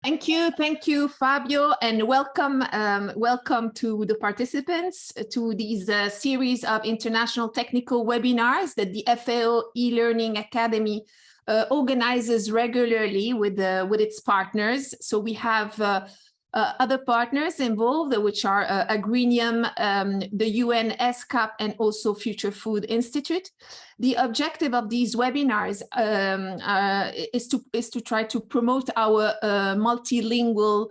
Thank you, Fabio, and welcome to the participants to these series of international technical webinars that the FAO e-Learning Academy organizes regularly with its partners. So we have other partners involved, which are Agrinium, the UN ESCAP, and also Future Food Institute. The objective of these webinars is to try to promote our multilingual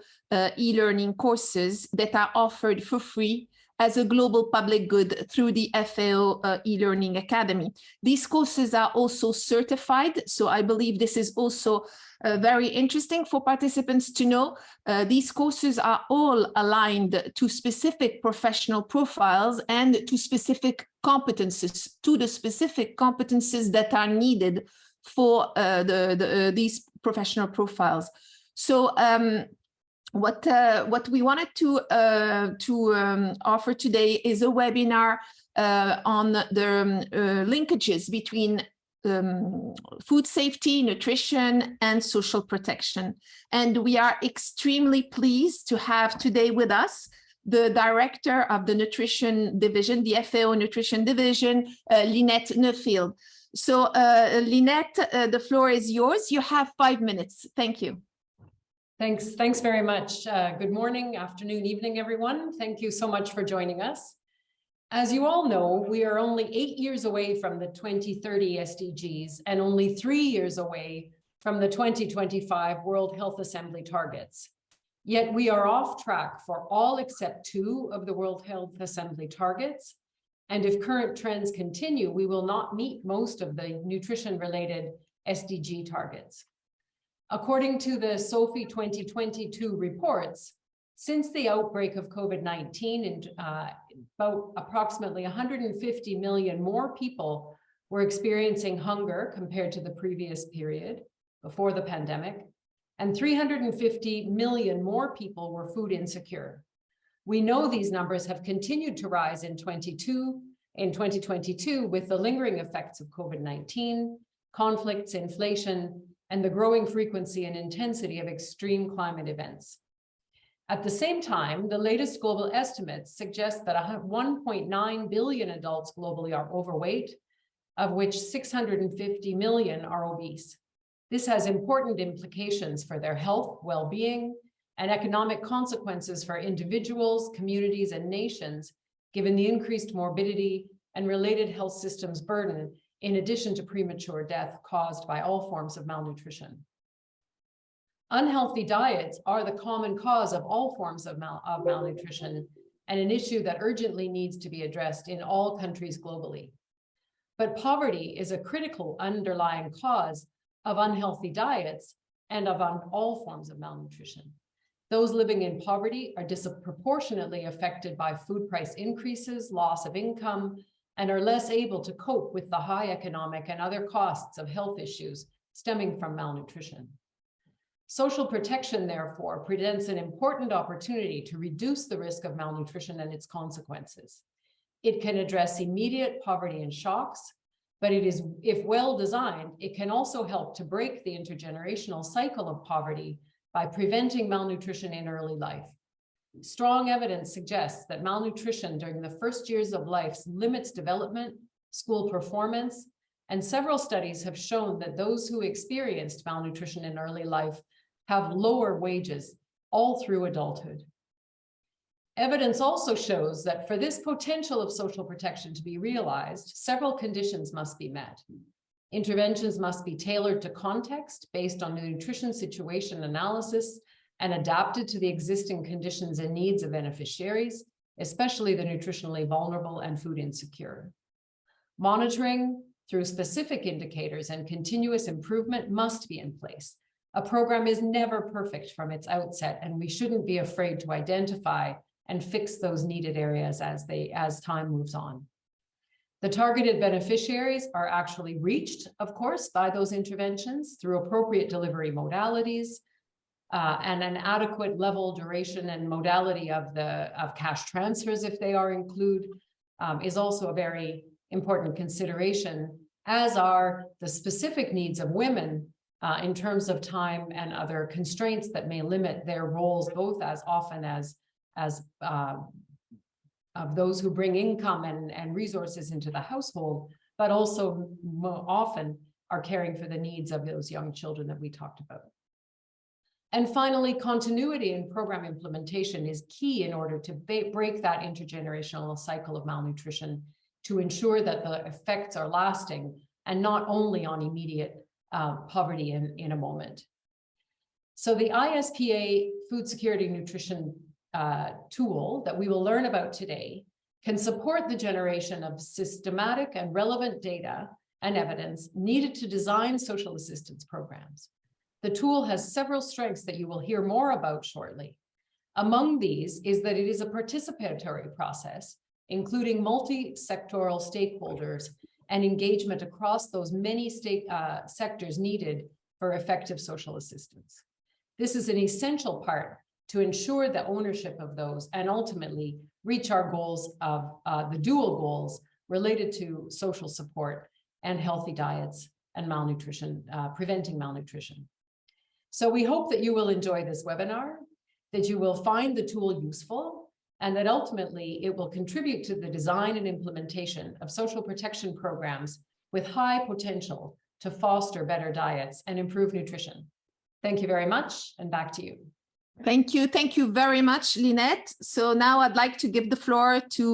e-learning courses that are offered for free as a global public good through the FAO e-Learning Academy. These courses are also certified, so I believe this is also very interesting for participants to know. These courses are all aligned to specific professional profiles and to specific competences, that are needed for these professional profiles. So what we wanted to offer today is a webinar on the linkages between food safety, nutrition, and social protection. And we are extremely pleased to have today with us the director of the Nutrition Division, the FAO Nutrition Division, Lynette Neufeld. So Lynette, the floor is yours. You have 5 minutes. Thank you. Thanks very much. Good morning, afternoon, evening, everyone. Thank you so much for joining us. As you all know, we are only 8 years away from the 2030 SDGs and only 3 years away from the 2025 World Health Assembly targets. Yet we are off track for all except 2 of the World Health Assembly targets. And if current trends continue, we will not meet most of the nutrition-related SDG targets. According to the SOFI 2022 reports, since the outbreak of COVID-19, about approximately 150 million more people were experiencing hunger compared to the previous period before the pandemic, and 350 million more people were food insecure. We know these numbers have continued to rise in 2022 with the lingering effects of COVID-19, conflicts, inflation, and the growing frequency and intensity of extreme climate events. At the same time, the latest global estimates suggest that 1.9 billion adults globally are overweight, of which 650 million are obese. This has important implications for their health, well-being, and economic consequences for individuals, communities, and nations, given the increased morbidity and related health systems burden, in addition to premature death caused by all forms of malnutrition. Unhealthy diets are the common cause of all forms of malnutrition and an issue that urgently needs to be addressed in all countries globally. But poverty is a critical underlying cause of unhealthy diets and of all forms of malnutrition. Those living in poverty are disproportionately affected by food price increases, loss of income, and are less able to cope with the high economic and other costs of health issues stemming from malnutrition. Social protection, therefore, presents an important opportunity to reduce the risk of malnutrition and its consequences. It can address immediate poverty and shocks, but if well designed, it can also help to break the intergenerational cycle of poverty by preventing malnutrition in early life. Strong evidence suggests that malnutrition during the first years of life limits development, school performance, and several studies have shown that those who experienced malnutrition in early life have lower wages all through adulthood. Evidence also shows that for this potential of social protection to be realized, several conditions must be met. Interventions must be tailored to context based on the nutrition situation analysis and adapted to the existing conditions and needs of beneficiaries, especially the nutritionally vulnerable and food insecure. Monitoring through specific indicators and continuous improvement must be in place. A program is never perfect from its outset, and we shouldn't be afraid to identify and fix those needed areas as time moves on. The targeted beneficiaries are actually reached, of course, by those interventions through appropriate delivery modalities and an adequate level, duration, and modality of cash transfers, if they are included, is also a very important consideration, as are the specific needs of women in terms of time and other constraints that may limit their roles, both as often as of those who bring income and resources into the household, but also more often are caring for the needs of those young children that we talked about. And finally, continuity in program implementation is key in order to break that intergenerational cycle of malnutrition, to ensure that the effects are lasting and not only on immediate poverty in a moment. So the ISPA Food Security Nutrition tool that we will learn about today can support the generation of systematic and relevant data and evidence needed to design social assistance programs. The tool has several strengths that you will hear more about shortly. Among these is that it is a participatory process, including multi-sectoral stakeholders and engagement across those many sectors needed for effective social assistance. This is an essential part to ensure the ownership of those and ultimately reach our goals of the dual goals related to social support and healthy diets and malnutrition, preventing malnutrition. So we hope that you will enjoy this webinar, that you will find the tool useful, and that ultimately it will contribute to the design and implementation of social protection programs with high potential to foster better diets and improve nutrition. Thank you very much, and back to you. Thank you. Thank you very much, Lynette. So now I'd like to give the floor to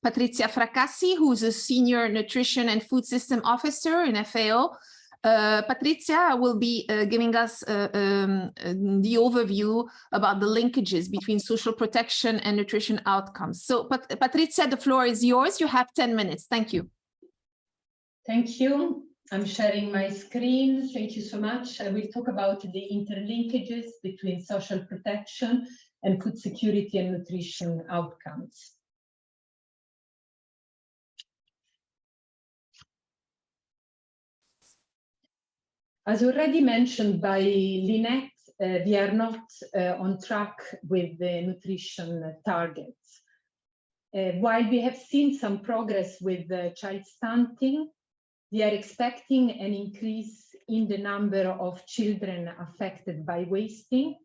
Patrizia Fracassi, who's a Senior Nutrition and Food System Officer in FAO. Patrizia will be giving us the overview about the linkages between social protection and nutrition outcomes. So Patrizia, the floor is yours. You have 10 minutes. Thank you. Thank you. I'm sharing my screen. Thank you so much. I will talk about the interlinkages between social protection and food security and nutrition outcomes. As already mentioned by Lynette, we are not on track with the nutrition targets. While we have seen some progress with child stunting, we are expecting an increase in the number of children affected by wasting.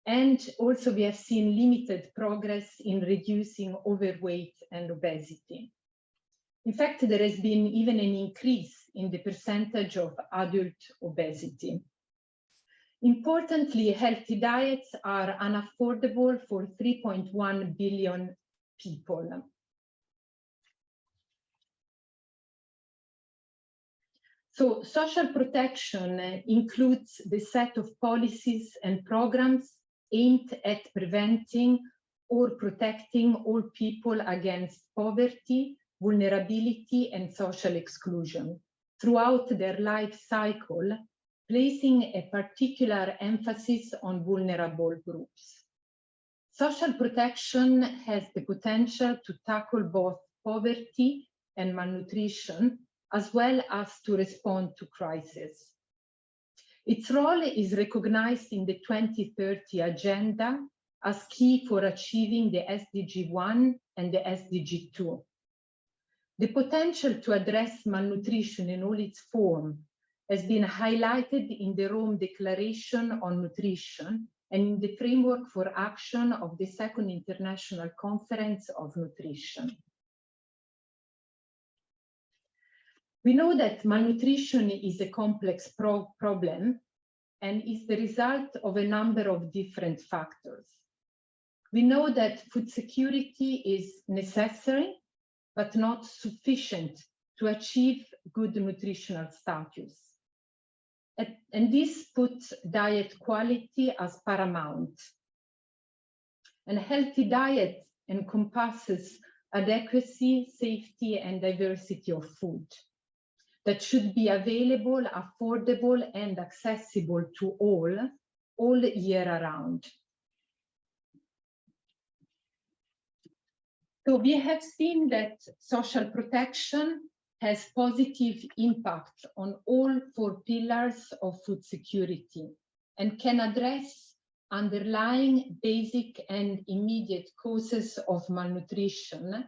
And also we have seen limited progress in reducing overweight and obesity. In fact, there has been even an increase in the percentage of adult obesity. Importantly, healthy diets are unaffordable for 3.1 billion people. So social protection includes the set of policies and programs aimed at preventing or protecting all people against poverty, vulnerability, and social exclusion throughout their life cycle, placing a particular emphasis on vulnerable groups. Social protection has the potential to tackle both poverty and malnutrition, as well as to respond to crises. Its role is recognized in the 2030 Agenda as key for achieving the SDG 1 and the SDG 2. The potential to address malnutrition in all its forms has been highlighted in the Rome Declaration on Nutrition and in the Framework for Action of the Second International Conference of Nutrition. We know that malnutrition is a complex problem and is the result of a number of different factors. We know that food security is necessary, but not sufficient to achieve good nutritional status. And this puts diet quality as paramount. And a healthy diet encompasses adequacy, safety, and diversity of food that should be available, affordable, and accessible to all year round. So we have seen that social protection has positive impact on all 4 pillars of food security and can address underlying basic and immediate causes of malnutrition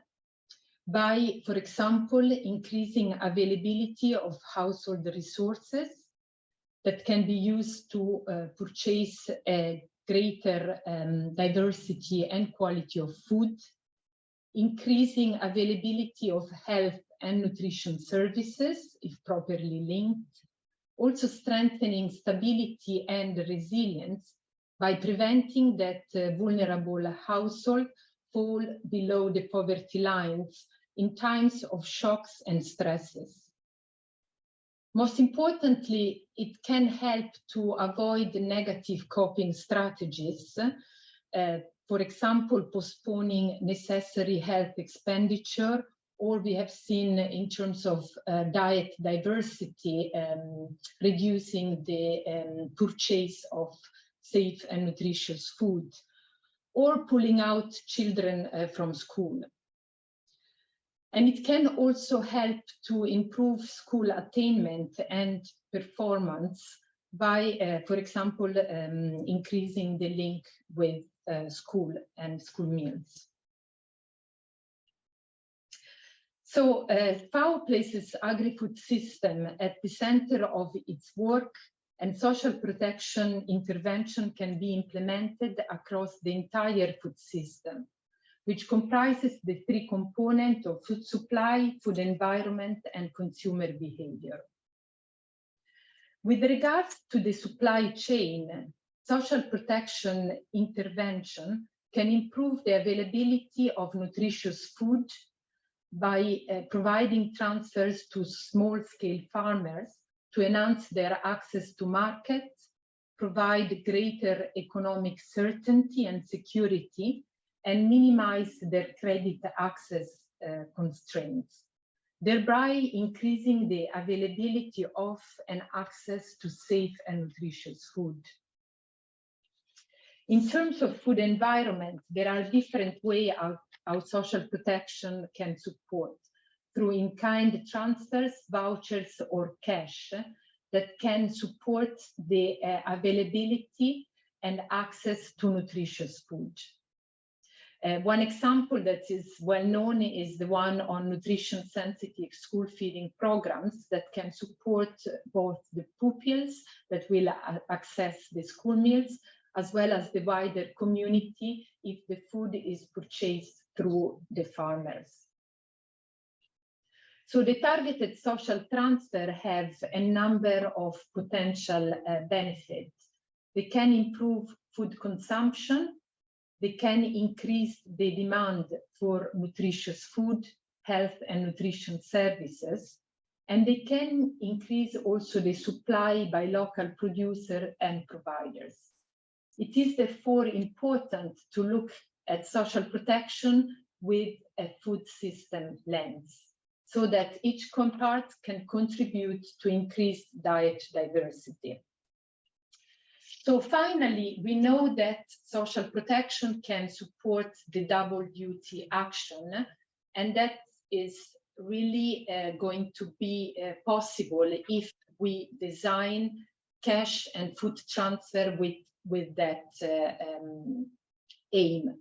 by, for example, increasing availability of household resources, that can be used to purchase a greater diversity and quality of food, increasing availability of health and nutrition services, if properly linked, also strengthening stability and resilience by preventing that vulnerable households fall below the poverty lines in times of shocks and stresses. Most importantly, it can help to avoid negative coping strategies, for example, postponing necessary health expenditure, or we have seen in terms of diet diversity, reducing the purchase of safe and nutritious food, or pulling out children from school. And it can also help to improve school attainment and performance by, for example, increasing the link with school and school meals. So FAO places agri-food system at the center of its work, and social protection intervention can be implemented across the entire food system, which comprises the three components of food supply, food environment, and consumer behavior. With regards to the supply chain, social protection intervention can improve the availability of nutritious food by providing transfers to small-scale farmers to enhance their access to markets, provide greater economic certainty and security, and minimize their credit access constraints, thereby increasing the availability of and access to safe and nutritious food. In terms of food environment, there are different ways how social protection can support, through in-kind transfers, vouchers, or cash that can support the availability and access to nutritious food. One example that is well known is the one on nutrition sensitive school feeding programs that can support both the pupils that will access the school meals, as well as the wider community if the food is purchased through the farmers. So the targeted social transfer have a number of potential benefits. They can improve food consumption, they can increase the demand for nutritious food, health and nutrition services, and they can increase also the supply by local producers and providers. It is therefore important to look at social protection with a food system lens, so that each component can contribute to increased diet diversity. So finally, we know that social protection can support the double duty action, and that is really going to be possible if we design cash and food transfer with that aim.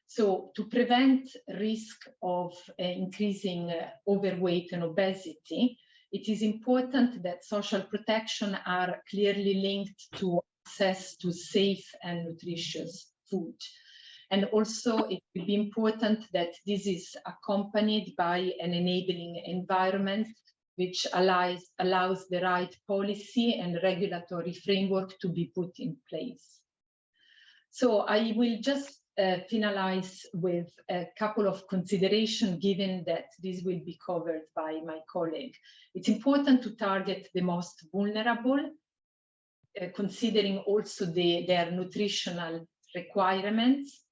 So to prevent risk of increasing overweight and obesity, it is important that social protection are clearly linked to access to safe and nutritious food. And also it will be important that this is accompanied by an enabling environment which allows the right policy and regulatory framework to be put in place. So I will just finalize with a couple of considerations, given that this will be covered by my colleague. It's important to target the most vulnerable, considering also their nutritional requirements.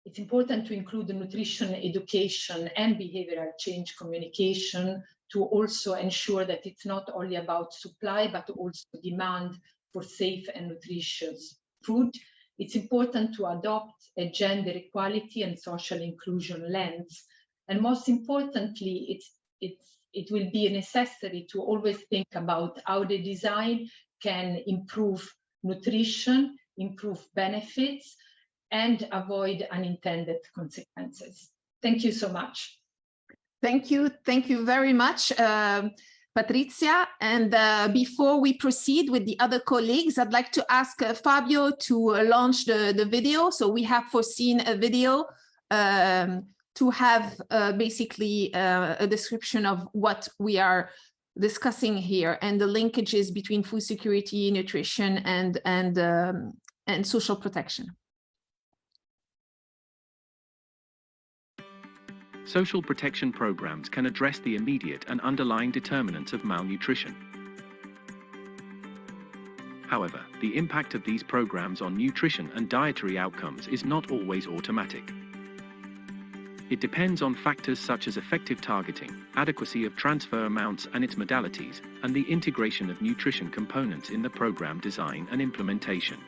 It's important to include the nutrition education and behavioral change communication to also ensure that it's not only about supply, but also demand for safe and nutritious food. It's important to adopt a gender equality and social inclusion lens. And most importantly, it will be necessary to always think about how the design can improve nutrition, improve benefits, and avoid unintended consequences. Thank you so much. Thank you very much. Patrizia. And before we proceed with the other colleagues, I'd like to ask Fabio to launch the video. So we have foreseen a video to have basically a description of what we are discussing here and the linkages between food security, nutrition, and social protection. Social protection programs can address the immediate and underlying determinants of malnutrition. However, the impact of these programs on nutrition and dietary outcomes is not always automatic. It depends on factors such as effective targeting, adequacy of transfer amounts and its modalities, and the integration of nutrition components in the program design and implementation.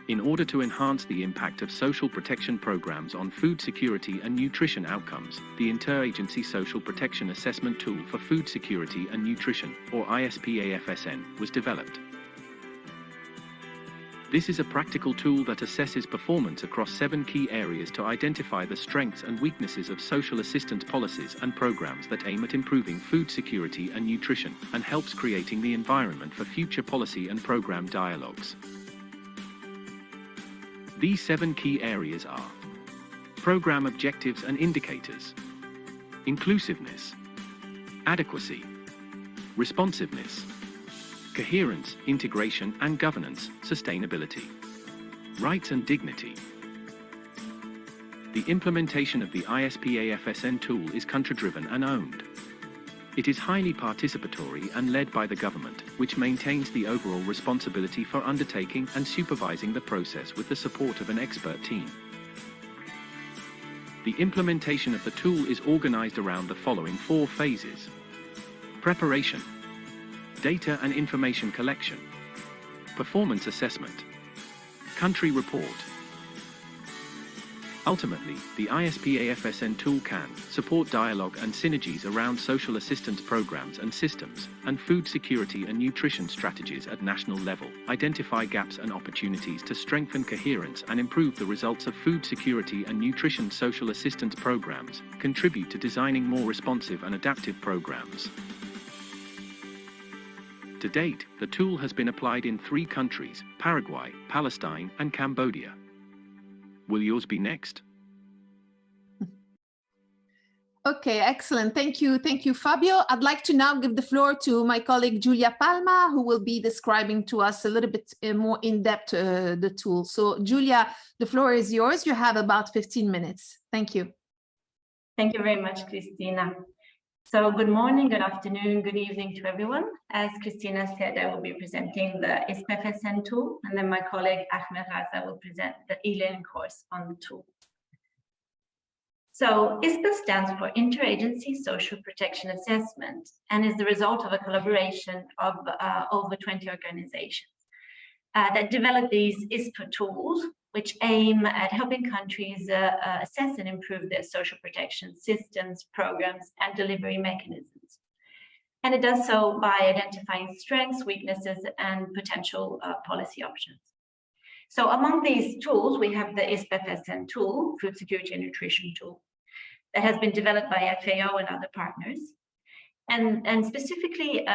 In order to enhance the impact of social protection programs on food security and nutrition outcomes, the Interagency Social Protection Assessment Tool for Food Security and Nutrition, or ISPA-FSN, was developed. This is a practical tool that assesses performance across 7 key areas to identify the strengths and weaknesses of social assistance policies and programs that aim at improving food security and nutrition, and helps creating the environment for future policy and program dialogues. These 7 key areas are: program objectives and indicators, inclusiveness, adequacy, responsiveness, coherence, integration and governance, sustainability, rights and dignity. The implementation of the ISPA-FSN tool is country-driven and owned. It is highly participatory and led by the government, which maintains the overall responsibility for undertaking and supervising the process with the support of an expert team. The implementation of the tool is organized around the following 4 phases: preparation, data and information collection, performance assessment, country report. Ultimately, the ISPA-FSN tool can support dialogue and synergies around social assistance programs and systems, and food security and nutrition strategies at national level, identify gaps and opportunities to strengthen coherence and improve the results of food security and nutrition social assistance programs, contribute to designing more responsive and adaptive programs. To date, the tool has been applied in 3 countries: Paraguay, Palestine, and Cambodia. Will yours be next? Okay, excellent. Thank you, Fabio. I'd like to now give the floor to my colleague Giulia Palma, who will be describing to us a little bit more in depth the tool. So Giulia, the floor is yours. You have about 15 minutes. Thank you. Thank you very much, Christina. So good morning, good afternoon, good evening to everyone. As Christina said, I will be presenting the ISPA-FSN tool, and then my colleague Ahmed Raza will present the e-learning course on the tool. So ISPA stands for Interagency Social Protection Assessment and is the result of a collaboration of over 20 organizations that develop these ISPA tools, which aim at helping countries assess and improve their social protection systems, programs, and delivery mechanisms. And it does so by identifying strengths, weaknesses, and potential policy options. So among these tools, we have the ISPA-FSN tool, Food Security and Nutrition tool, that has been developed by FAO and other partners, and specifically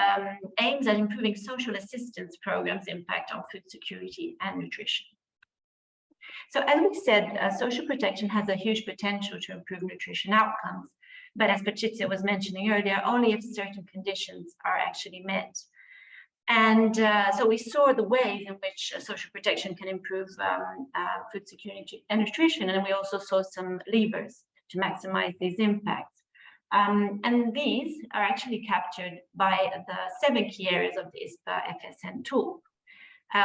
aims at improving social assistance programs' impact on food security and nutrition. So as we said, social protection has a huge potential to improve nutrition outcomes, but as Patrizia was mentioning earlier, only if certain conditions are actually met. And so we saw the ways in which social protection can improve food security and nutrition, and we also saw some levers to maximize these impacts. And these are actually captured by the 7 key areas of the ISPA-FSN tool,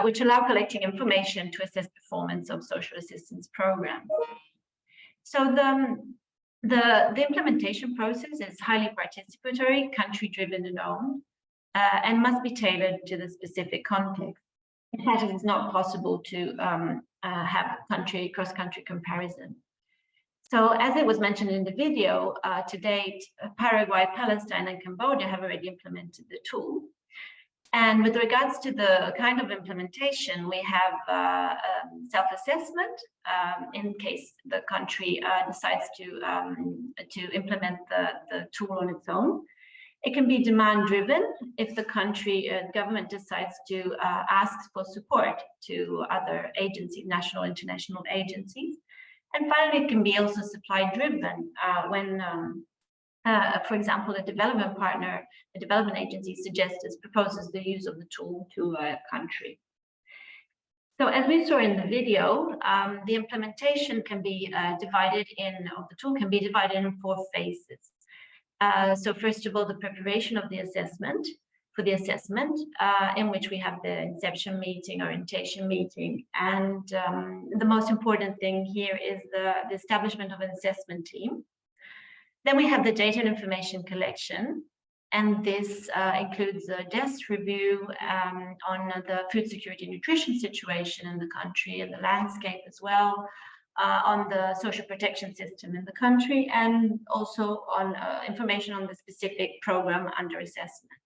which allow collecting information to assess performance of social assistance programs. So the implementation process is highly participatory, country-driven and owned, and must be tailored to the specific context. In fact, it is not possible to have cross-country comparison. So as it was mentioned in the video, to date, Paraguay, Palestine, and Cambodia have already implemented the tool. And with regards to the kind of implementation, we have self-assessment in case the country decides to implement the tool on its own. It can be demand-driven if the country government decides to ask for support to other agencies, national, international agencies. And finally, it can be also supply-driven when, for example, a development partner, a development agency proposes the use of the tool to a country. So as we saw in the video, the implementation can be the tool can be divided in 4 phases. So first of all, the preparation of the assessment, in which we have the inception meeting, orientation meeting, and the most important thing here is the establishment of an assessment team. Then we have the data and information collection, and this includes a desk review on the food security and nutrition situation in the country and the landscape as well, on the social protection system in the country, and also on information on the specific program under assessment.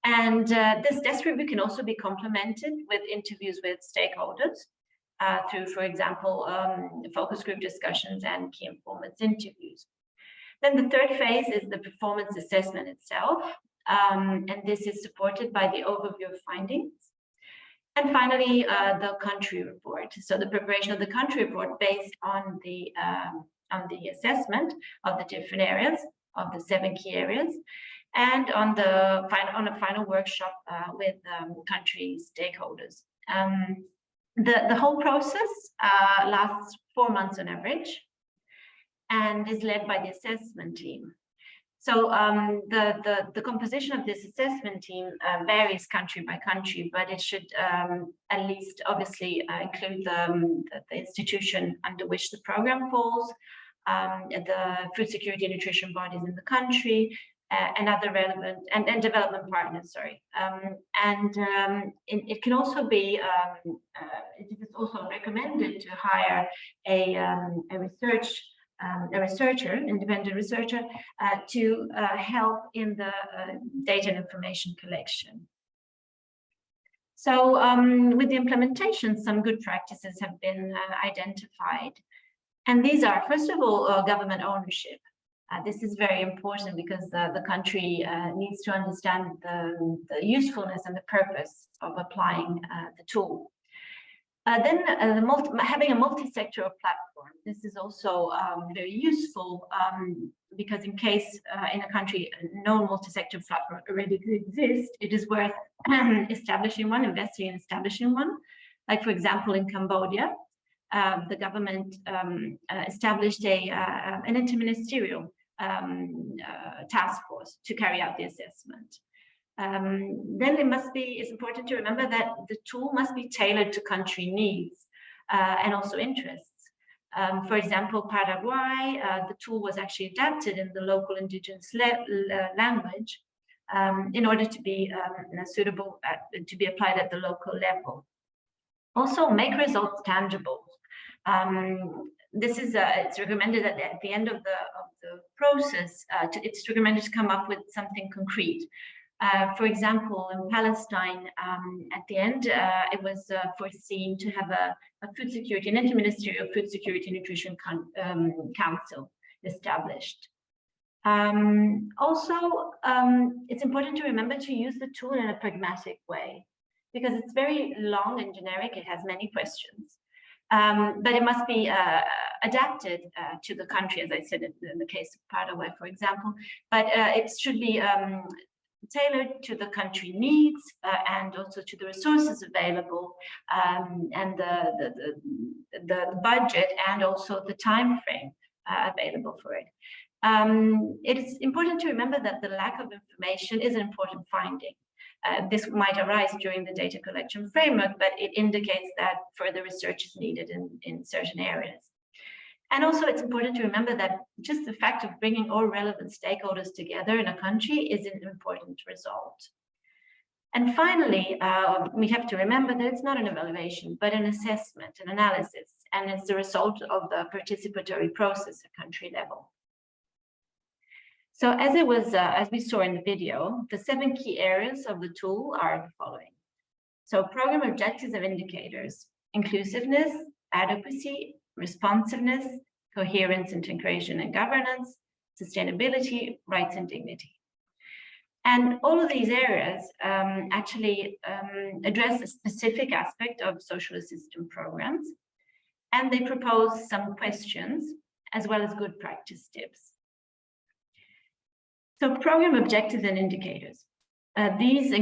And this desk review can also be complemented with interviews with stakeholders through, for example, focus group discussions and key informants interviews. Then the third phase is the performance assessment itself, and this is supported by the overview of findings. And finally, the country report. So the preparation of the country report based on the assessment of the different areas, of the 7 key areas, and on a final workshop with country stakeholders. The whole process lasts 4 months on average, and is led by the assessment team. So the composition of this assessment team varies country by country, but it should at least obviously include the institution under which the program falls, the food security and nutrition bodies in the country, and other relevant and development partners. Sorry, it can also be it is also recommended to hire a researcher, independent researcher, to help in the data and information collection. So with the implementation, some good practices have been identified. And these are, first of all, government ownership. This is very important because the country needs to understand the usefulness and the purpose of applying the tool. Then having a multi-sectoral platform. This is also very useful because in case in a country no multi-sectoral platform already exists, it is worth establishing one, investing in establishing one. Like for example, in Cambodia, the government established an interministerial task force to carry out the assessment. Then it's important to remember that the tool must be tailored to country needs and also interests. For example, Paraguay, the tool was actually adapted in the local indigenous language in order to be suitable to be applied at the local level. Also, make results tangible. This is it's recommended that at the end of the process, it's recommended to come up with something concrete. For example, in Palestine, at the end, it was foreseen to have a food security, an interministerial food security and nutrition council established. Also, it's important to remember to use the tool in a pragmatic way because it's very long and generic. It has many questions, but it must be adapted to the country, as I said in the case of Paraguay, for example. But it should be tailored to the country needs and also to the resources available and the budget and also the time frame available for it. It is important to remember that the lack of information is an important finding. This might arise during the data collection framework, but it indicates that further research is needed in certain areas. And also, it's important to remember that just the fact of bringing all relevant stakeholders together in a country is an important result. And finally, we have to remember that it's not an evaluation, but an assessment, an analysis, and it's the result of the participatory process at country level. So as we saw in the video, the 7 key areas of the tool are the following. So program objectives and indicators: inclusiveness, adequacy, responsiveness, coherence, integration and governance, sustainability, rights and dignity. And all of these areas actually address a specific aspect of social assistance programs, and they propose some questions as well as good practice tips. So program objectives and indicators. This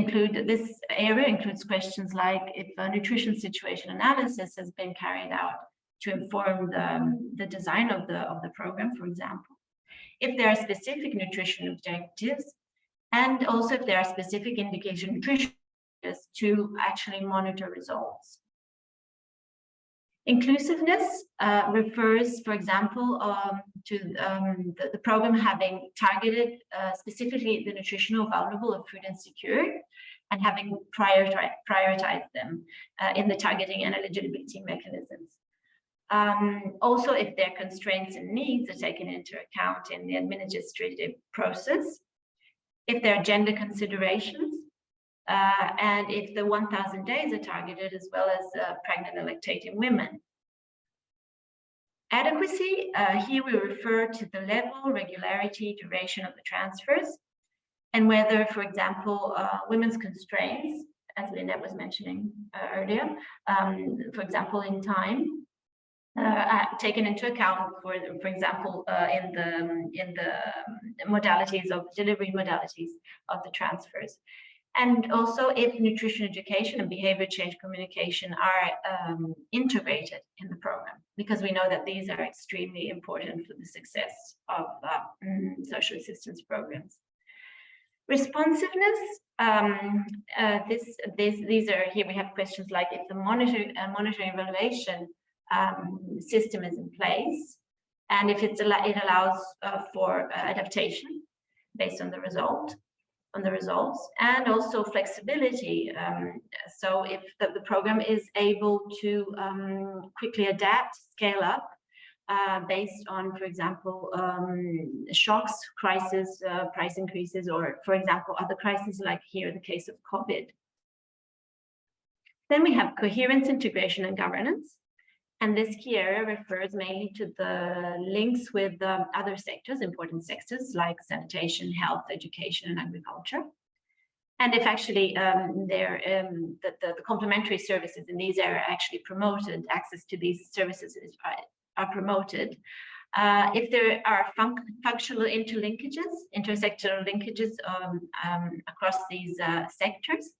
area includes questions like if a nutrition situation analysis has been carried out to inform the design of the program, for example, if there are specific nutrition objectives, and also if there are specific indication nutrition to actually monitor results. Inclusiveness refers, for example, to the program having targeted specifically the nutritional vulnerable or food insecure, and having prioritized them in the targeting and eligibility mechanisms. Also, if their constraints and needs are taken into account in the administrative process, if there are gender considerations, and if the 1,000 days are targeted, as well as pregnant and lactating women. Adequacy, here we refer to the level, regularity, duration of the transfers, and whether, for example, women's constraints, as Lynette was mentioning earlier, for example, in time, taken into account, for example, in the modalities of delivery modalities of the transfers. And also if nutrition education and behavior change communication are integrated in the program, because we know that these are extremely important for the success of social assistance programs. Responsiveness, these are, here we have questions like if the monitoring evaluation system is in place, and if it allows for adaptation based on the results, and also flexibility. So if the program is able to quickly adapt, scale up, based on, for example, shocks, crises, price increases, or, for example, other crises like here, the case of COVID. Then we have coherence, integration, and governance. And this key area refers mainly to the links with other sectors, important sectors like sanitation, health, education, and agriculture. And if actually the complementary services in these areas are actually promoted, access to these services are promoted. If there are functional interlinkages, intersectoral linkages across these sectors,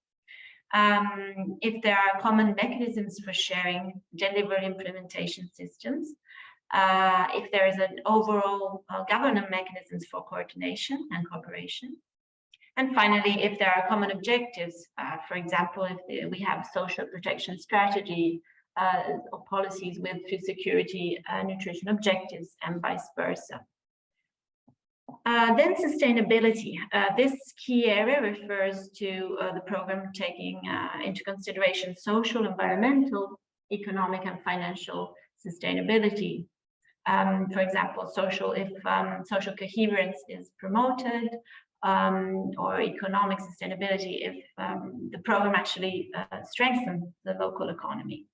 if there are common mechanisms for sharing delivery implementation systems, if there is an overall governance mechanisms for coordination and cooperation, and finally, if there are common objectives, for example, if we have social protection strategy or policies with food security, nutrition objectives, and vice versa. Then sustainability. This key area refers to the program taking into consideration social, environmental, economic, and financial sustainability. For example, if social coherence is promoted, or economic sustainability if the program actually strengthens the local economy.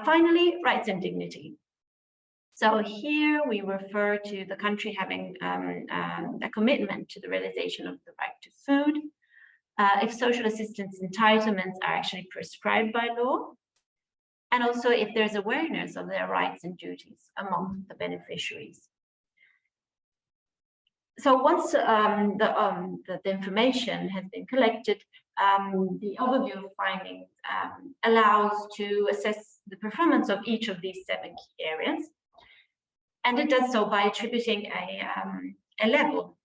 Finally, rights and dignity. So here we refer to the country having a commitment to the realization of the right to food, if social assistance entitlements are actually prescribed by law, and also if there's awareness of their rights and duties among the beneficiaries. So once the information has been collected, the overview of findings allows to assess the performance of each of these 7 key areas. And it does so by attributing a level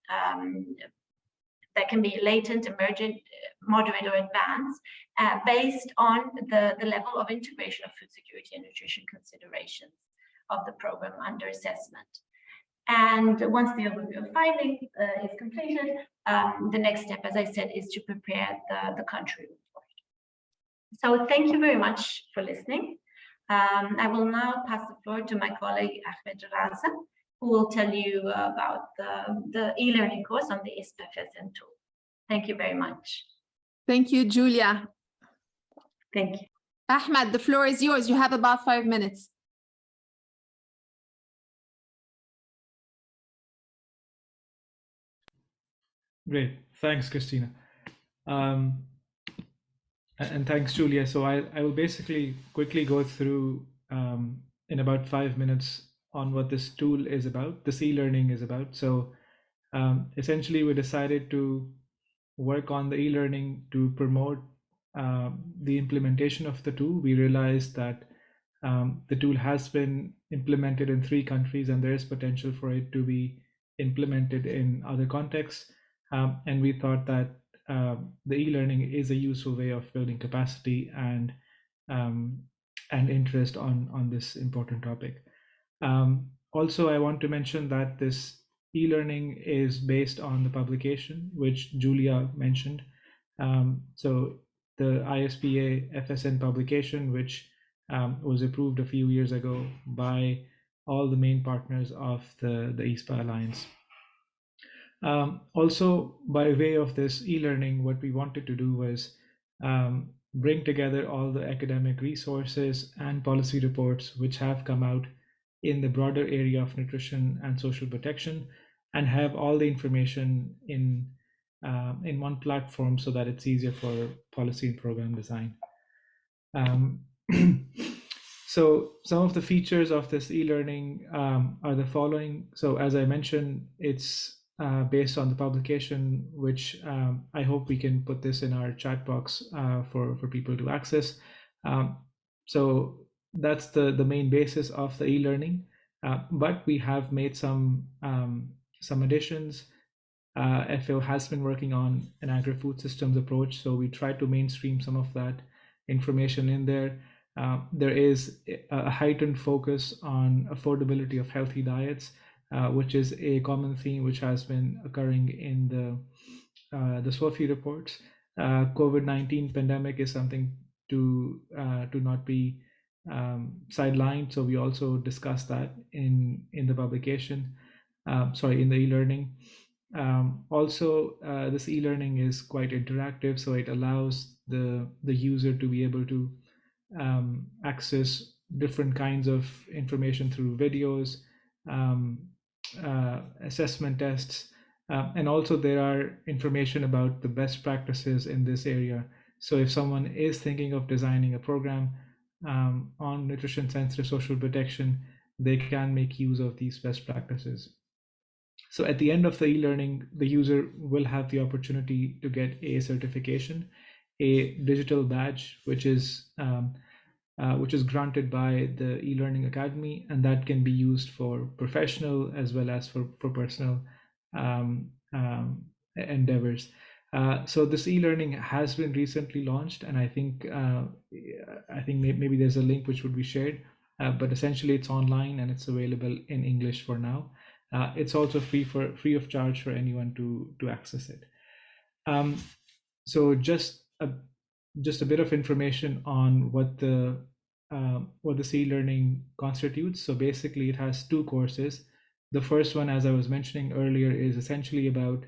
that can be latent, emergent, moderate, or advanced, based on the level of integration of food security and nutrition considerations of the program under assessment. And once the overview of findings is completed, the next step, as I said, is to prepare the country report. So thank you very much for listening. I will now pass the floor to my colleague Ahmed Raza, who will tell you about the e-learning course on the ISPA-FSN tool. Thank you very much. Thank you, Julia. Thank you. Ahmed, the floor is yours. You have about 5 minutes. Great. Thanks, Christina. And thanks, Julia. So I will basically quickly go through in about 5 minutes on what this tool is about, this e-learning is about. So essentially, we decided to work on the e-learning to promote the implementation of the tool. We realized that the tool has been implemented in 3 countries and there is potential for it to be implemented in other contexts. And we thought that the e-learning is a useful way of building capacity and interest on this important topic. Also, I want to mention that this e-learning is based on the publication, which Julia mentioned. So the ISPA-FSN publication, which was approved a few years ago by all the main partners of the ISPA Alliance. Also, by way of this e-learning, what we wanted to do was bring together all the academic resources and policy reports which have come out in the broader area of nutrition and social protection, and have all the information in one platform so that it's easier for policy and program design. So some of the features of this e-learning are the following. So as I mentioned, it's based on the publication, which I hope we can put this in our chat box for people to access. So that's the main basis of the e-learning, but we have made some additions. FAO has been working on an agri-food systems approach, so we try to mainstream some of that information in there. There is a heightened focus on affordability of healthy diets, which is a common theme which has been occurring in the SWOFI reports. COVID-19 pandemic is something to not be sidelined, so we also discussed that in the publication. In the e-learning. Also, this e-learning is quite interactive, so it allows the user to be able to access different kinds of information through videos, assessment tests, and also there are information about the best practices in this area. So if someone is thinking of designing a program on nutrition sensitive social protection, they can make use of these best practices. So at the end of the e-learning, the user will have the opportunity to get a certification, a digital badge, which is granted by the e-learning academy, and that can be used for professional as well as for personal endeavors. So this e-learning has been recently launched, and I think maybe there's a link which would be shared, but essentially it's online and it's available in English for now. It's also free of charge for anyone to access it. So just a bit of information on what the e-learning constitutes. So basically, it has 2 courses. The first one, as I was mentioning earlier, is essentially about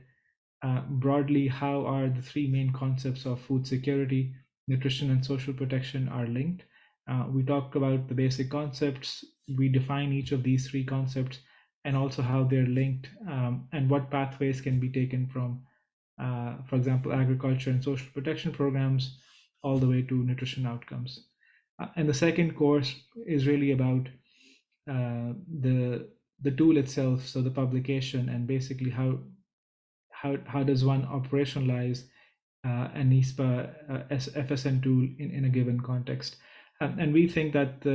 broadly how are the 3 main concepts of food security, nutrition, and social protection are linked. We talk about the basic concepts. We define each of these 3 concepts, and also how they're linked and what pathways can be taken from, for example, agriculture and social protection programs, all the way to nutrition outcomes. And the second course is really about the tool itself, so the publication, and basically how does one operationalize an ISPA-FSN tool in a given context. And we think that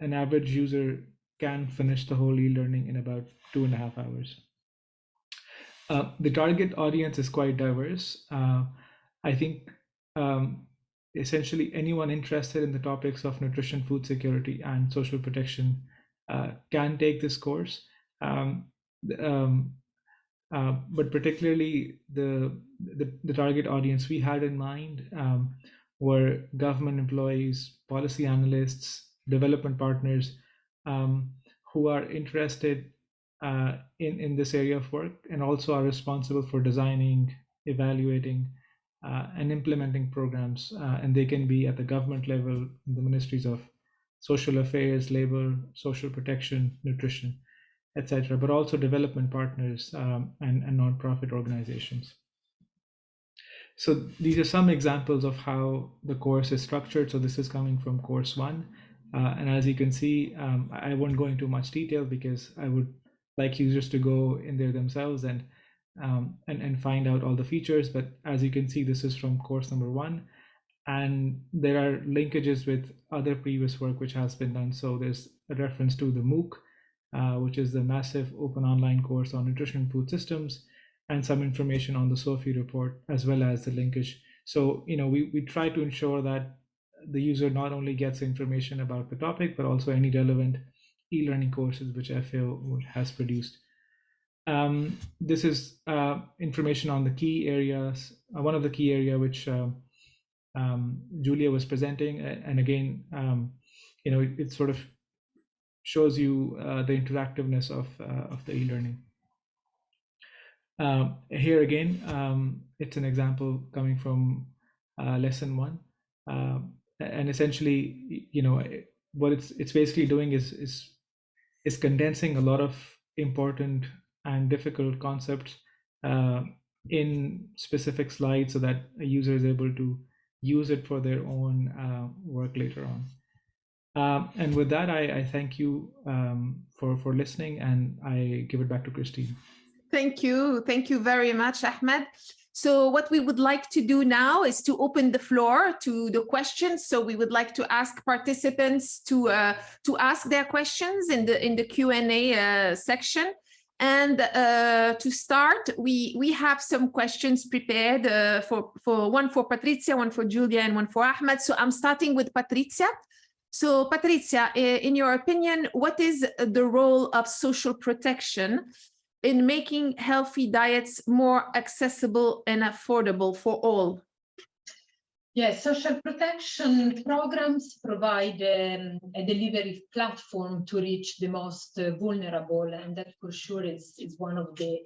an average user can finish the whole e-learning in about 2.5 hours. The target audience is quite diverse. I think essentially anyone interested in the topics of nutrition, food security, and social protection can take this course. But particularly the target audience we had in mind were government employees, policy analysts, development partners who are interested in this area of work, and also are responsible for designing, evaluating, and implementing programs. And they can be at the government level, the ministries of social affairs, labor, social protection, nutrition, etc., but also development partners and nonprofit organizations. So these are some examples of how the course is structured. So this is coming from course 1. And as you can see, I won't go into much detail because I would like users to go in there themselves and find out all the features. But as you can see, this is from course number 1. And there are linkages with other previous work which has been done. So there's a reference to the MOOC, which is the massive open online course on nutrition and food systems, and some information on the SOFI report, as well as the linkage. So, we try to ensure that the user not only gets information about the topic, but also any relevant e-learning courses which FAO has produced. This is information on the key areas. One of the key area which Julia was presenting, and again, it sort of shows you the interactiveness of the e-learning. Here again, it's an example coming from lesson 1, and essentially, what it's basically doing is condensing a lot of important and difficult concepts in specific slides so that a user is able to use it for their own work later on. And with that, I thank you for listening, and I give it back to Christine. Thank you very much, Ahmed. So what we would like to do now is to open the floor to the questions. So we would like to ask participants to ask their questions in the Q&A section. And to start, we have some questions prepared for one for Patrizia, one for Julia, and one for Ahmed. So I'm starting with Patrizia. So Patrizia, in your opinion, what is the role of social protection in making healthy diets more accessible and affordable for all? Yes, social protection programs provide a delivery platform to reach the most vulnerable, and that for sure is one of the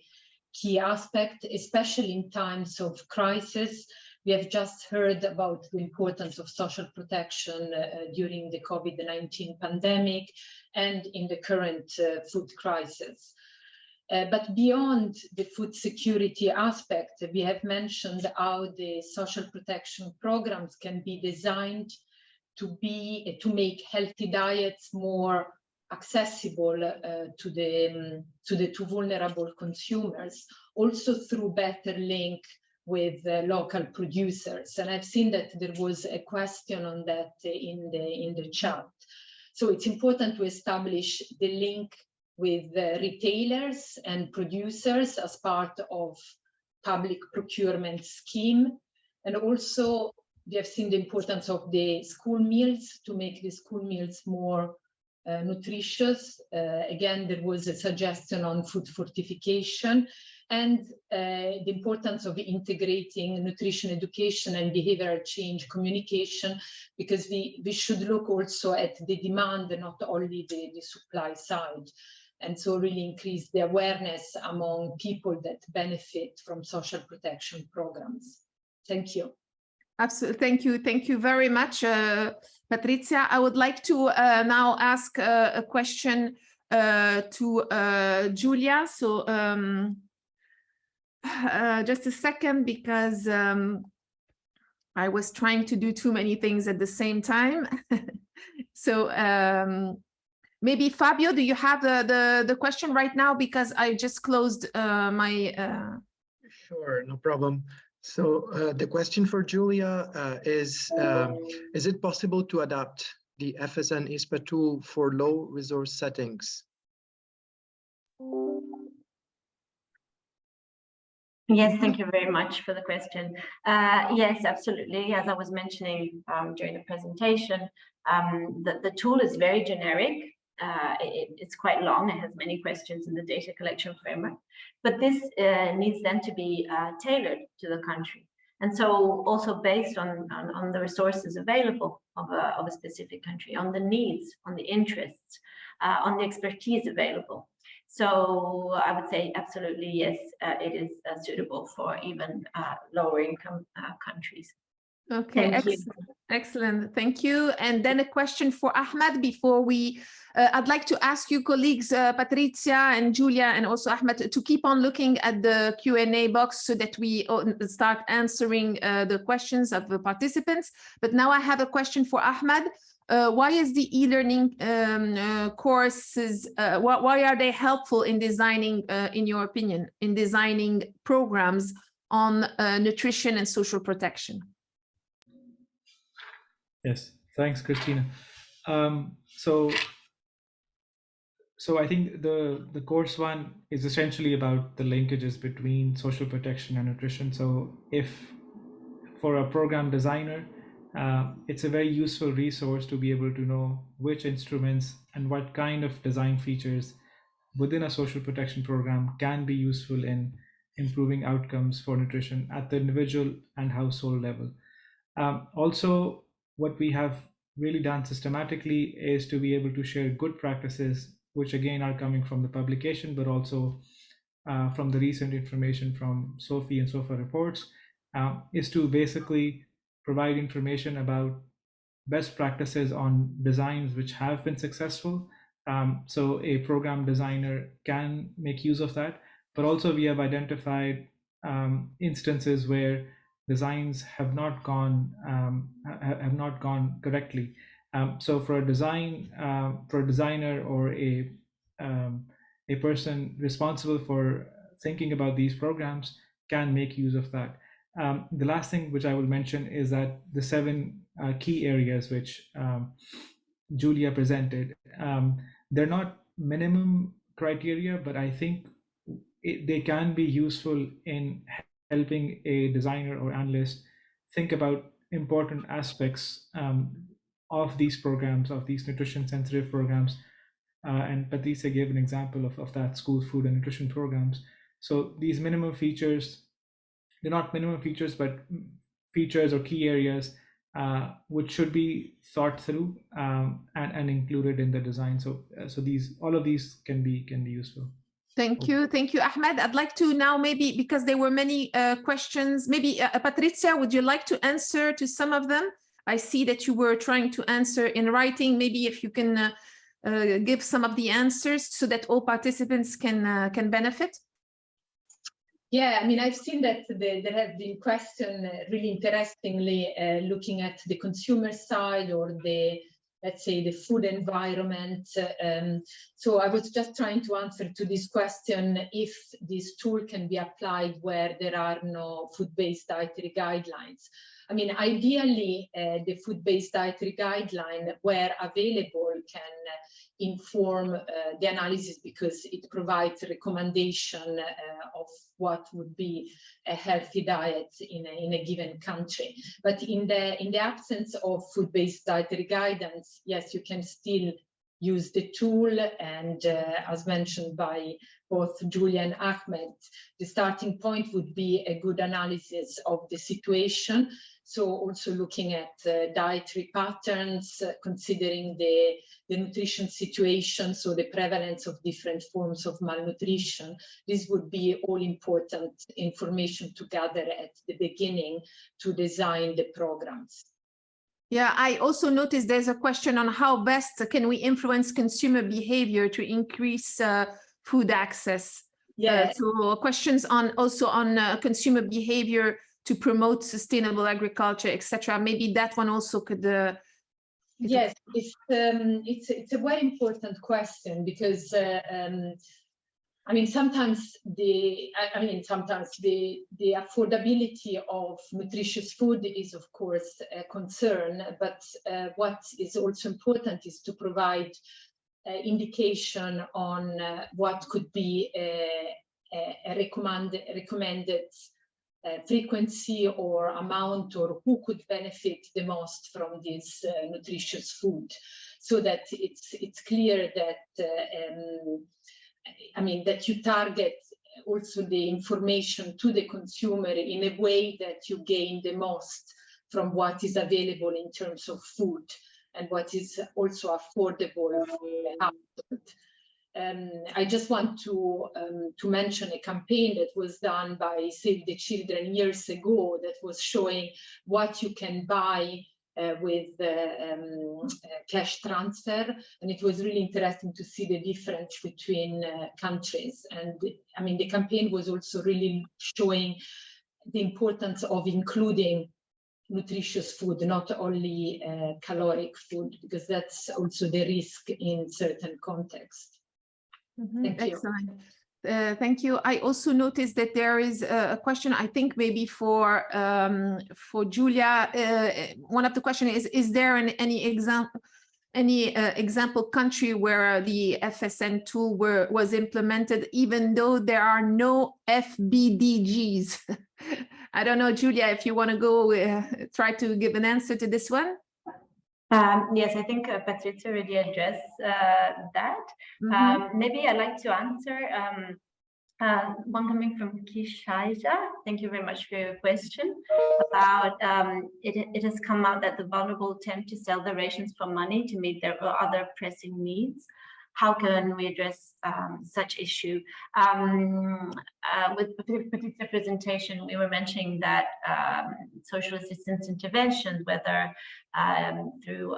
key aspects, especially in times of crisis. We have just heard about the importance of social protection during the COVID-19 pandemic and in the current food crisis. But beyond the food security aspect, we have mentioned how the social protection programs can be designed to make healthy diets more accessible to vulnerable consumers, also through better link with local producers. And I've seen that there was a question on that in the chat. So it's important to establish the link with retailers and producers as part of public procurement scheme. And also we have seen the importance of the school meals to make the school meals more nutritious. Again, there was a suggestion on food fortification and the importance of integrating nutrition education and behavioral change communication, because we should look also at the demand and not only the supply side. And so really increase the awareness among people that benefit from social protection programs. Thank you. Absolutely. Thank you very much, Patrizia. I would like to now ask a question to Julia. So just a second, because I was trying to do too many things at the same time. So maybe Fabio, do you have the question right now? Because I just closed my... Sure, no problem. So the question for Julia is it possible to adapt the FSN ISPA tool for low resource settings? Yes, thank you very much for the question. Yes, absolutely. As I was mentioning during the presentation, the tool is very generic. It's quite long. It has many questions in the data collection framework, but this needs then to be tailored to the country. And so also based on the resources available of a specific country, on the needs, on the interests, on the expertise available. So I would say absolutely yes, it is suitable for even lower income countries. Okay, excellent. Thank you. And then a question for Ahmed before we I'd like to ask you colleagues, Patrizia and Julia and also Ahmed, to keep on looking at the Q&A box so that we start answering the questions of the participants. But now I have a question for Ahmed. Why is the e-learning courses, why are they helpful in designing, in your opinion, in designing programs on nutrition and social protection? Yes, thanks, Christina. So I think the course one is essentially about the linkages between social protection and nutrition. So if for a program designer, it's a very useful resource to be able to know which instruments and what kind of design features within a social protection program can be useful in improving outcomes for nutrition at the individual and household level. Also, what we have really done systematically is to be able to share good practices, which again are coming from the publication, but also from the recent information from SOFI and SOFA reports, is to basically provide information about best practices on designs which have been successful. So a program designer can make use of that, but also we have identified instances where designs have not gone correctly. So for a designer or a person responsible for thinking about these programs can make use of that. The last thing which I will mention is that the 7 key areas which Julia presented, they're not minimum criteria, but I think they can be useful in helping a designer or analyst think about important aspects of these programs, of these nutrition sensitive programs. And Patricia gave an example of that, school food and nutrition programs. So these minimum features, they're not minimum features, but features or key areas which should be thought through and included in the design. So all of these can be useful. Thank you, Ahmed. I'd like to now, maybe because there were many questions, maybe Patricia, would you like to answer to some of them? I see that you were trying to answer in writing. Maybe if you can give some of the answers so that all participants can benefit. Yeah, I mean, I've seen that there have been questions really interestingly looking at the consumer side or the, let's say, the food environment. So I was just trying to answer to this question if this tool can be applied where there are no food-based dietary guidelines. I mean, ideally, the food-based dietary guideline, where available, can inform the analysis because it provides a recommendation of what would be a healthy diet in a given country. But in the absence of food-based dietary guidance, yes, you can still use the tool. And as mentioned by both Julia and Ahmed, the starting point would be a good analysis of the situation. So also looking at dietary patterns, considering the nutrition situation, so the prevalence of different forms of malnutrition. This would be all important information to gather at the beginning to design the programs. Yeah, I also noticed there's a question on how best can we influence consumer behavior to increase food access. Yeah. So questions also on consumer behavior to promote sustainable agriculture, etc. Maybe that one also could. Yes, it's a very important question because I mean sometimes the affordability of nutritious food is of course a concern, but what is also important is to provide indication on what could be a recommended frequency or amount, or who could benefit the most from this nutritious food, so that it's clear that I mean that you target also the information to the consumer in a way that you gain the most from what is available in terms of food and what is also affordable for the household. I just want to mention a campaign that was done by Save the Children years ago that was showing what you can buy with cash transfer, and it was really interesting to see the difference between countries. And I mean, the campaign was also really showing the importance of including nutritious food, not only caloric food, because that's also the risk in certain contexts. Thank you. Excellent. Thank you. I also noticed that there is a question, I think maybe for Julia. One of the questions is there any example country where the FSN tool was implemented, even though there are no FBDGs? I don't know, Julia, if you want to go try to give an answer to this one. Yes, I think Patrizia already addressed that. Maybe I'd like to answer one coming from Kishaija. Thank you very much for your question about it has come out that the vulnerable attempt to sell their rations for money to meet their other pressing needs. How can we address such issue? With particular presentation, we were mentioning that social assistance interventions, whether through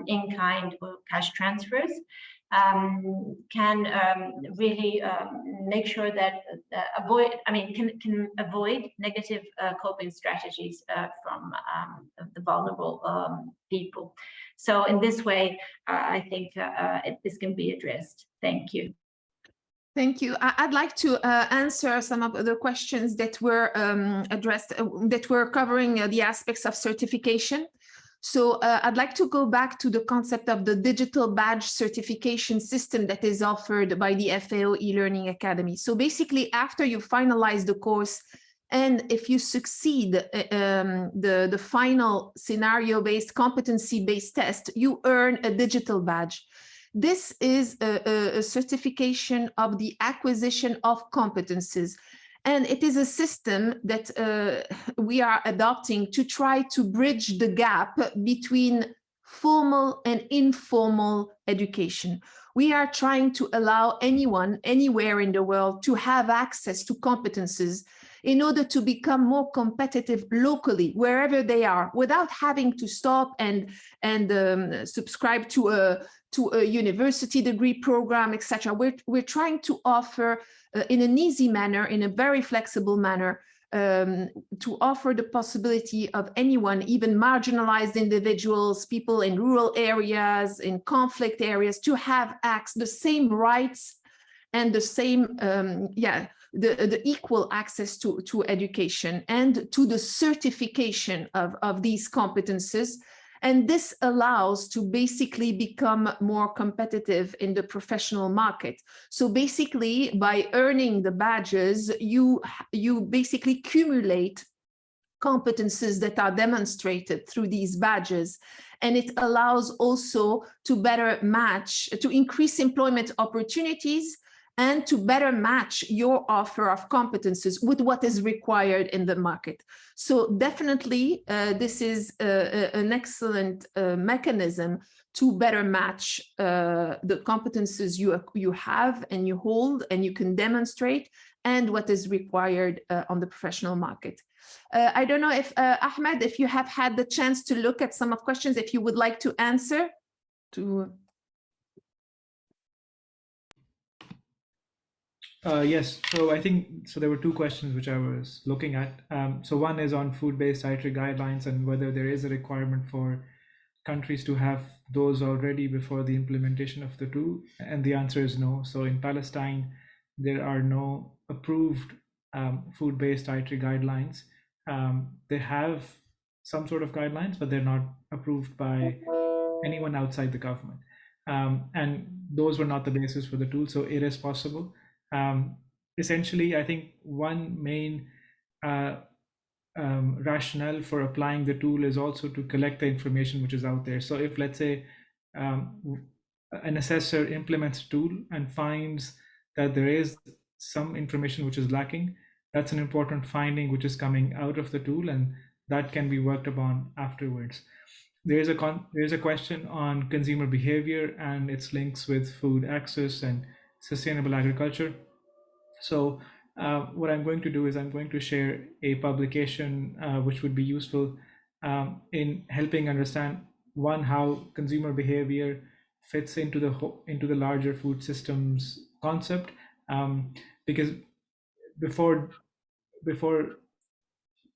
in-kind or cash transfers, can really make sure that can avoid negative coping strategies from the vulnerable people. So in this way, I think this can be addressed. Thank you. Thank you. I'd like to answer some of the questions that were addressed, that were covering the aspects of certification. So I'd like to go back to the concept of the digital badge certification system that is offered by the FAO e-learning academy. So basically, after you finalize the course, and if you succeed the final scenario-based, competency-based test, you earn a digital badge. This is a certification of the acquisition of competences. And it is a system that we are adopting to try to bridge the gap between formal and informal education. We are trying to allow anyone, anywhere in the world, to have access to competences in order to become more competitive locally, wherever they are, without having to stop and subscribe to a university degree program, etc. We're trying to offer in an easy manner, in a very flexible manner, to offer the possibility of anyone, even marginalized individuals, people in rural areas, in conflict areas, to have the same rights and the same, the equal access to education and to the certification of these competences. And this allows to basically become more competitive in the professional market. So basically, by earning the badges, you basically accumulate competences that are demonstrated through these badges. And it allows also to better match, to increase employment opportunities and to better match your offer of competences with what is required in the market. So definitely, this is an excellent mechanism to better match the competences you have and you hold and you can demonstrate and what is required on the professional market. I don't know if, Ahmed, if you have had the chance to look at some of questions, if you would like to answer to... Yes, so I think, so there were two questions which I was looking at. So one is on food-based dietary guidelines and whether there is a requirement for countries to have those already before the implementation of the tool. And the answer is no. So in Palestine, there are no approved food-based dietary guidelines. They have some sort of guidelines, but they're not approved by anyone outside the government. And those were not the basis for the tool, so it is possible. Essentially, I think one main rationale for applying the tool is also to collect the information which is out there. So if, let's say, an assessor implements a tool and finds that there is some information which is lacking, that's an important finding which is coming out of the tool, and that can be worked upon afterwards. There is a question on consumer behavior and its links with food access and sustainable agriculture. So what I'm going to do is I'm going to share a publication which would be useful in helping understand, one, how consumer behavior fits into the larger food systems concept, because before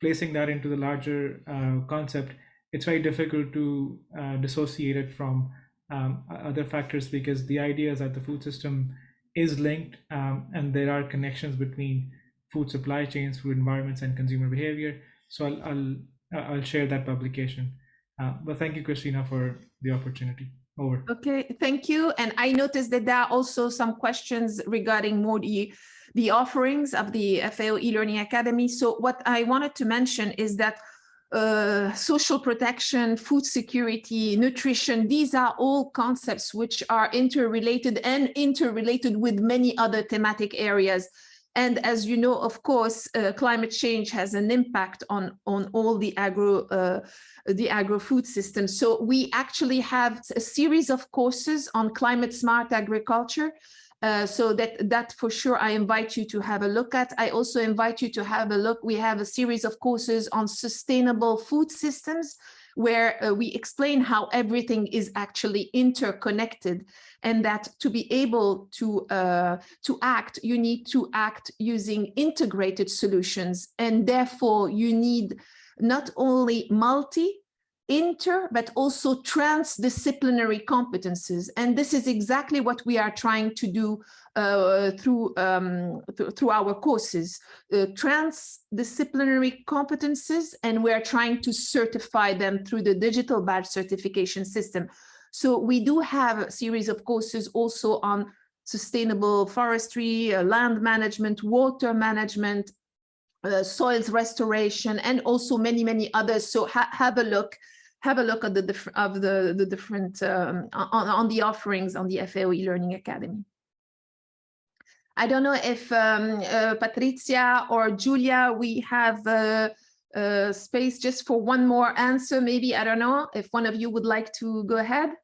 placing that into the larger concept, it's very difficult to dissociate it from other factors, because the idea is that the food system is linked, and there are connections between food supply chains, food environments, and consumer behavior. So I'll share that publication. But thank you, Christina, for the opportunity. Over. Okay, thank you. And I noticed that there are also some questions regarding more the offerings of the FAO e-learning academy. So what I wanted to mention is that social protection, food security, nutrition, these are all concepts which are interrelated with many other thematic areas. And as you know, of course, climate change has an impact on all the agro-food system. So we actually have a series of courses on climate smart agriculture. So that for sure, I invite you to have a look at. I also invite you to have a look. We have a series of courses on sustainable food systems, where we explain how everything is actually interconnected, and that to be able to act, you need to act using integrated solutions. And therefore, you need not only but also transdisciplinary competences. And this is exactly what we are trying to do through our courses, transdisciplinary competences, and we are trying to certify them through the digital badge certification system. So we do have a series of courses also on sustainable forestry, land management, water management, soils restoration, and also many others. So have a look at the different on the offerings on the FAO e-learning academy. I don't know if Patricia or Julia, we have space just for one more answer. Maybe, I don't know if one of you would like to go ahead.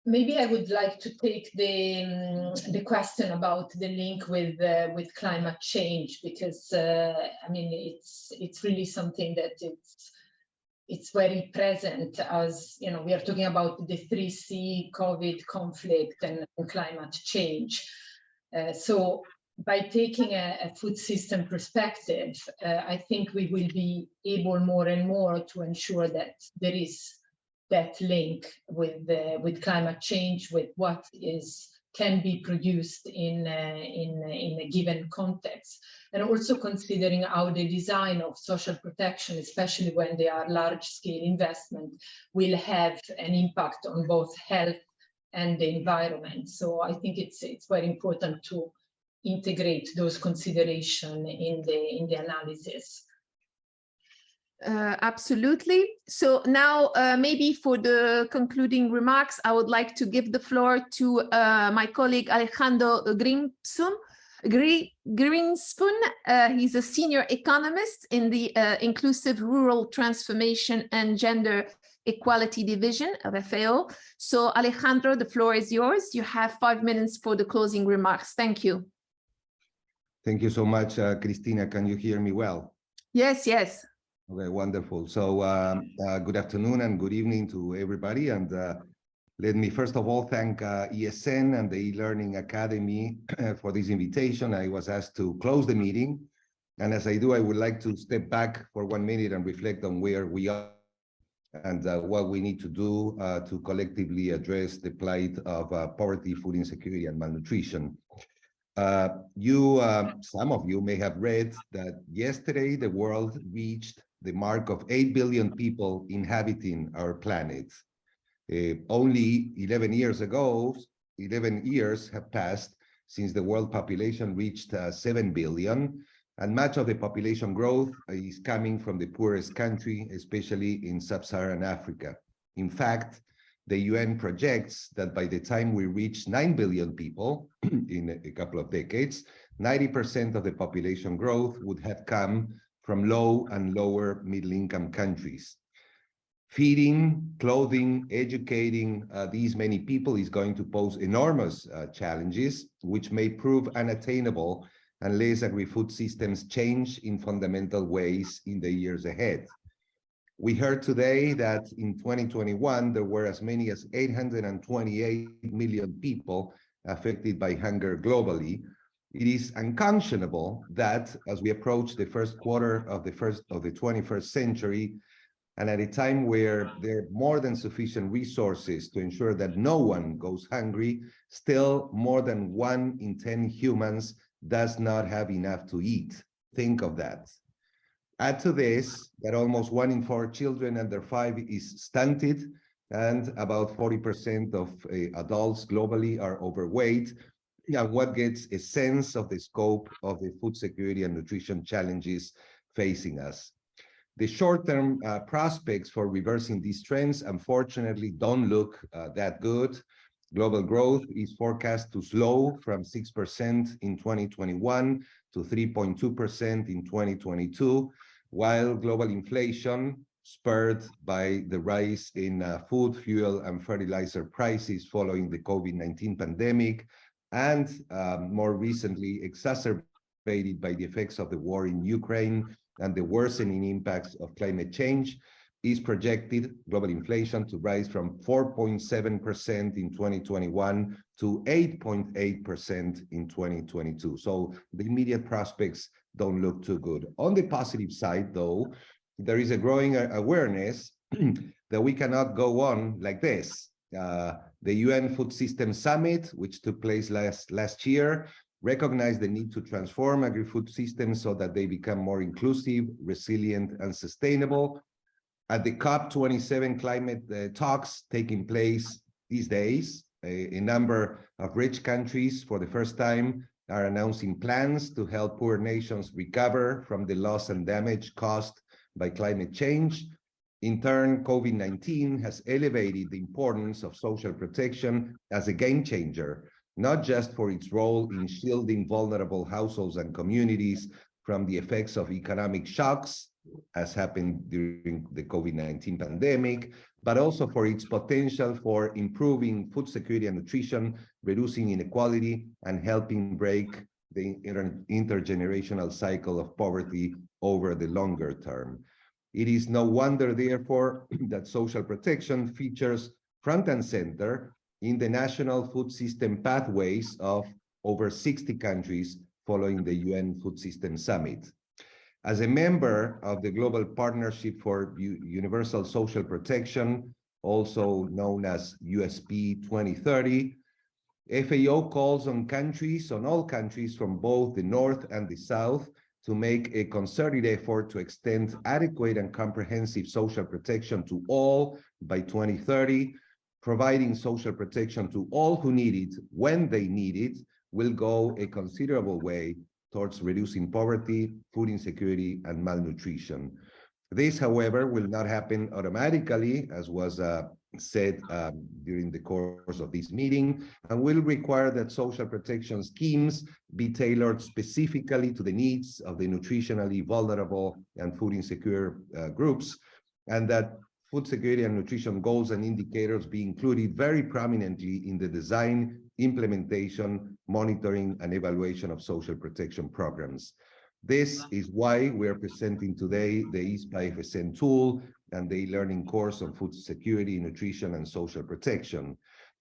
Maybe I would like to take the question about the link with climate change, because I mean, it's really something that it's very present, as you know, we are talking about the 3C, COVID, conflict, and climate change. So by taking a food system perspective, I think we will be able more and more to ensure that there is that link with climate change, with what can be produced in a given context, and also considering how the design of social protection, especially when they are large-scale investment, will have an impact on both health and the environment. So I think it's very important to integrate those considerations in the analysis. Absolutely. So now maybe for the concluding remarks, I would like to give the floor to my colleague Alejandro Greenspoon. He's a senior economist in the Inclusive Rural Transformation and Gender Equality Division of FAO. So Alejandro, the floor is yours. You have 5 minutes for the closing remarks. Thank you. Thank you so much, Christina. Can you hear me well? Yes, yes. Okay, wonderful. So good afternoon and good evening to everybody. And let me first of all thank ISN and the e-learning academy for this invitation. I was asked to close the meeting. And as I do, I would like to step back for 1 minute and reflect on where we are and what we need to do to collectively address the plight of poverty, food insecurity, and malnutrition. Some of you may have read that yesterday the world reached the mark of 8 billion people inhabiting our planet. Only 11 years ago, 11 years have passed since the world population reached 7 billion, and much of the population growth is coming from the poorest country, especially in sub-Saharan Africa. In fact, the UN projects that by the time we reach 9 billion people in a couple of decades, 90% of the population growth would have come from low and lower middle-income countries. Feeding, clothing, educating these many people is going to pose enormous challenges, which may prove unattainable unless agri-food systems change in fundamental ways in the years ahead. We heard today that in 2021, there were as many as 828 million people affected by hunger globally. It is unconscionable that as we approach the first quarter of the 21st century, and at a time where there are more than sufficient resources to ensure that no one goes hungry, still more than 1 in 10 humans does not have enough to eat. Think of that. Add to this that almost 1 in 4 children under 5 is stunted, and about 40% of adults globally are overweight. And what gets a sense of the scope of the food security and nutrition challenges facing us. The short-term prospects for reversing these trends, unfortunately, don't look that good. Global growth is forecast to slow from 6% in 2021 to 3.2% in 2022, while global inflation, spurred by the rise in food, fuel, and fertilizer prices following the COVID-19 pandemic, and more recently exacerbated by the effects of the war in Ukraine and the worsening impacts of climate change, is projected global inflation to rise from 4.7% in 2021 to 8.8% in 2022. So the immediate prospects don't look too good. On the positive side, though, there is a growing awareness that we cannot go on like this. The UN Food System Summit, which took place last year, recognized the need to transform agri-food systems so that they become more inclusive, resilient, and sustainable. At the COP27 climate talks taking place these days, a number of rich countries for the first time are announcing plans to help poor nations recover from the loss and damage caused by climate change. In turn, COVID-19 has elevated the importance of social protection as a game changer, not just for its role in shielding vulnerable households and communities from the effects of economic shocks, as happened during the COVID-19 pandemic, but also for its potential for improving food security and nutrition, reducing inequality, and helping break the intergenerational cycle of poverty over the longer term. It is no wonder, therefore, that social protection features front and center in the national food system pathways of over 60 countries following the UN Food System Summit. As a member of the Global Partnership for Universal Social Protection, also known as USP 2030, FAO calls on all countries from both the North and the South to make a concerted effort to extend adequate and comprehensive social protection to all by 2030. Providing social protection to all who need it when they need it will go a considerable way towards reducing poverty, food insecurity, and malnutrition. This, however, will not happen automatically, as was said during the course of this meeting, and will require that social protection schemes be tailored specifically to the needs of the nutritionally vulnerable and food insecure groups, and that food security and nutrition goals and indicators be included very prominently in the design, implementation, monitoring, and evaluation of social protection programs. This is why we are presenting today the ISPA-FSN tool and the e-learning course on food security, nutrition, and social protection.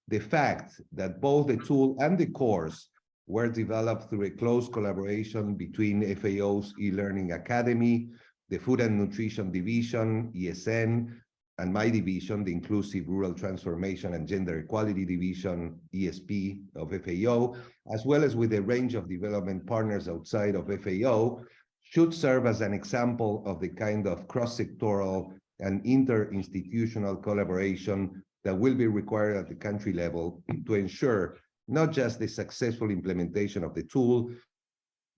The fact that both the tool and the course were developed through a close collaboration between FAO's e-learning academy, the Food and Nutrition Division, ESN, and my division, the Inclusive Rural Transformation and Gender Equality Division, ESP of FAO, as well as with a range of development partners outside of FAO, should serve as an example of the kind of cross-sectoral and inter-institutional collaboration that will be required at the country level to ensure not just the successful implementation of the tool,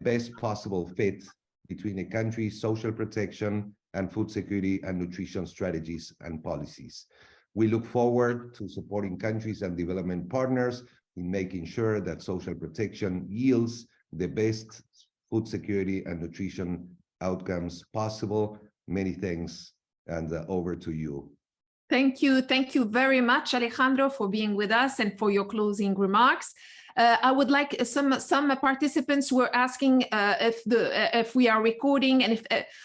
best possible fit between a country's social protection and food security and nutrition strategies and policies. We look forward to supporting countries and development partners in making sure that social protection yields the best food security and nutrition outcomes possible. Many thanks, and over to you. Thank you very much, Alejandro, for being with us and for your closing remarks. I would like some participants were asking if we are recording, and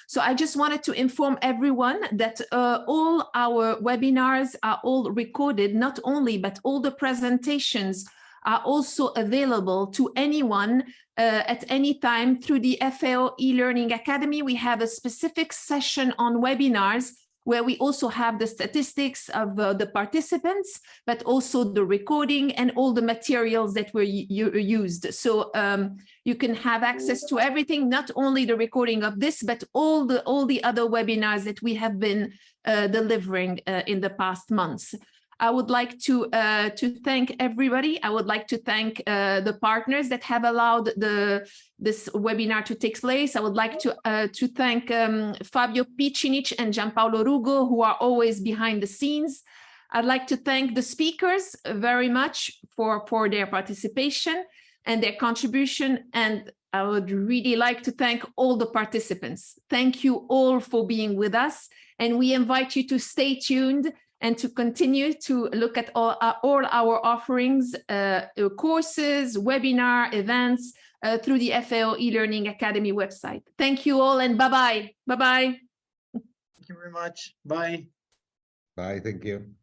so I just wanted to inform everyone that all our webinars are all recorded, not only, but all the presentations are also available to anyone at any time through the FAO e-learning academy. We have a specific session on webinars where we also have the statistics of the participants, but also the recording and all the materials that were used. So you can have access to everything, not only the recording of this, but all the other webinars that we have been delivering in the past months. I would like to thank everybody. I would like to thank the partners that have allowed this webinar to take place. I would like to thank Fabio Piccinic and Gianpaolo Rugo, who are always behind the scenes. I'd like to thank the speakers very much for their participation and their contribution. And I would really like to thank all the participants. Thank you all for being with us. And we invite you to stay tuned and to continue to look at all our offerings, courses, webinar, events through the FAO e-learning academy website. Thank you all, and bye-bye. Bye-bye. Thank you very much. Bye. Bye, thank you.